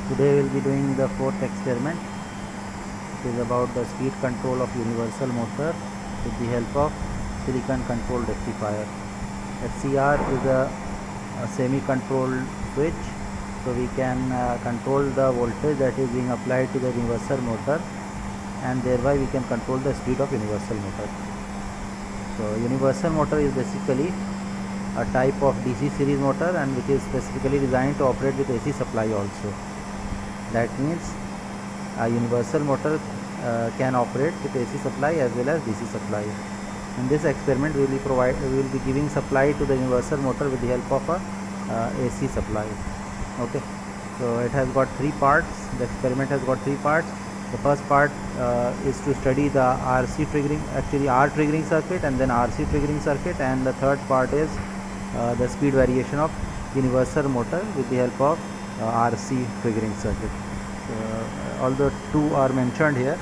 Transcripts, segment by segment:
Today we will be doing the fourth experiment. It is about the speed control of universal motor with the help of silicon controlled rectifier. SCR is a semi-controlled switch, so we can control the voltage that is being applied to the universal motor, and thereby we can control the speed of universal motor. So universal motor is basically a type of DC series motor, and which is specifically designed to operate with AC supply also. That means a universal motor can operate with AC supply as well as DC supply. In this experiment, we will be giving supply to the universal motor with the help of a AC supply. Okay, so it has got three parts. The experiment has got three parts. The first part is to study the R triggering circuit, and then RC triggering circuit, and the third part is the speed variation of universal motor with the help of RC triggering circuit. Although two are mentioned here,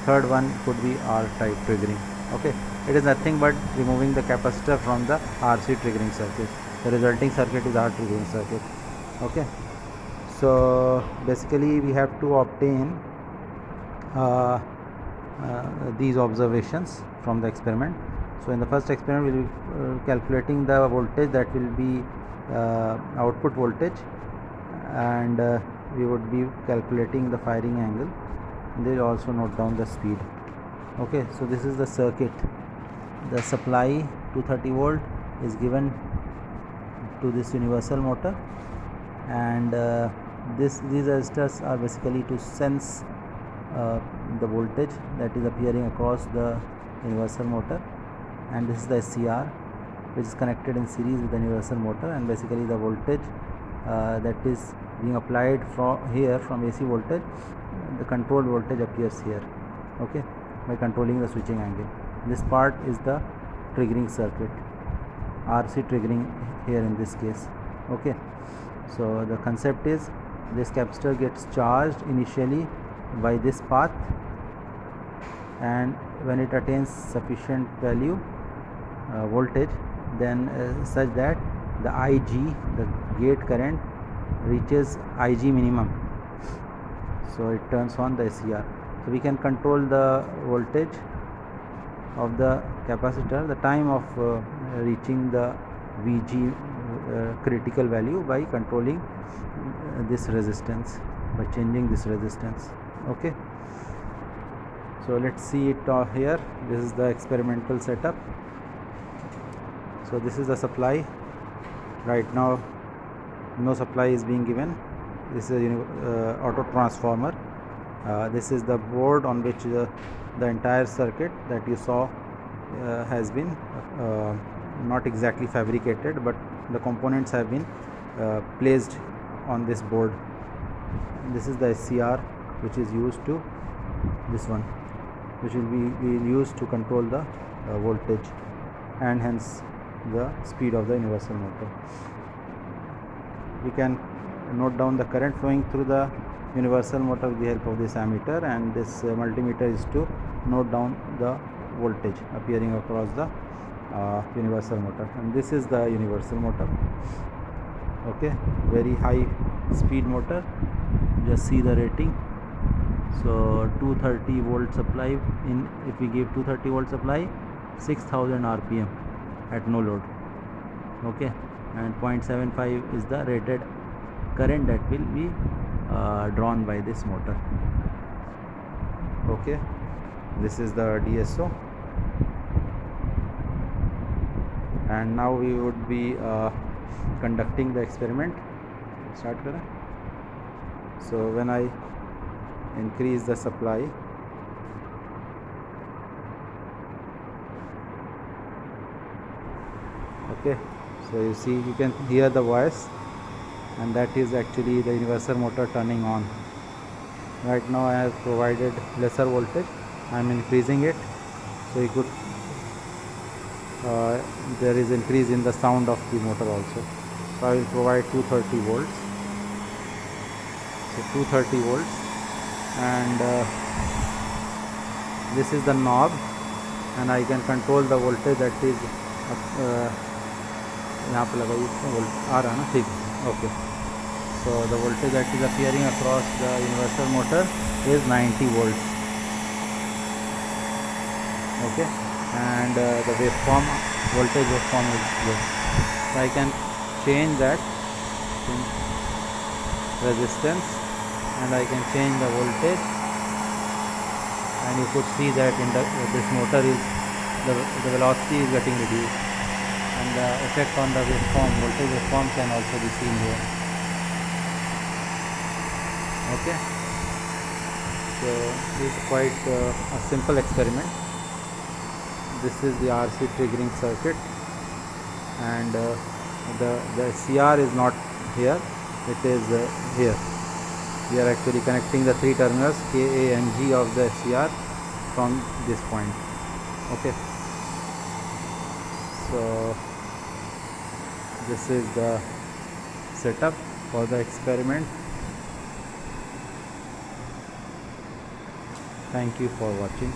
third one could be R type triggering. Okay, it is nothing but removing the capacitor from the RC triggering circuit. The resulting circuit is R triggering circuit. Okay, so basically we have to obtain these observations from the experiment. So in the first experiment, we will be calculating the voltage that will be output voltage, and we would be calculating the firing angle. They will also note down the speed. Okay, so this is the circuit. The supply 230 volt is given to this universal motor, and these resistors are basically to sense the voltage that is appearing across the universal motor, and this is the SCR, which is connected in series with the universal motor, and basically the voltage that is being applied from AC voltage, the controlled voltage appears here. Okay, by controlling the switching angle. This part is the triggering circuit, RC triggering here in this case. Okay, so the concept is this capacitor gets charged initially by this path, and when it attains sufficient value voltage, then such that the IG, the gate current, reaches IG minimum, so it turns on the SCR. So we can control the voltage of the capacitor, the time of reaching the VG critical value, by controlling this resistance, by changing this resistance. Okay, so let's see it here. This is the experimental setup. So this is the supply. Right now no supply is being given. This is a auto transformer. This is the board on which the entire circuit that you saw has been not exactly fabricated, but the components have been placed on this board. This is the SCR, which is used to this one, which will be used to control the voltage and hence the speed of the universal motor. We can note down the current flowing through the universal motor with the help of this ammeter, and this multimeter is to note down the voltage appearing across the universal motor. And this is the universal motor. Okay, very high speed motor. Just see the rating. So 230 volt supply, if we give 230 volt supply, 6000 rpm at no load. Okay, and 0.75 is the rated current that will be drawn by this motor. Okay, this is the DSO, and now we would be conducting the experiment. Start kara. So when I increase the supply, okay, so you see, you can hear the voice, and that is actually the universal motor turning on. Right now I have provided lesser voltage. I am increasing it, so you could there is increase in the sound of the motor also. So I will provide 230 volts. So 230 volts, and this is the knob, and I can control the voltage that is यहाँ पे लगाइए, आ रहा है ना, ठीक है. Okay, So the voltage that is appearing across the universal motor is 90 volts. Okay, and the waveform, voltage waveform is this. So I can change that resistance, and I can change the voltage, and you could see that in this motor is the velocity is getting reduced, and the effect on the waveform, voltage waveform, can also be seen here. Okay, so this is quite a simple experiment. This is the RC triggering circuit, and the CR is not here, it is here. We are actually connecting the three terminals K, A and G of the CR from this point. Okay, so this is the setup for the experiment. Thank you for watching.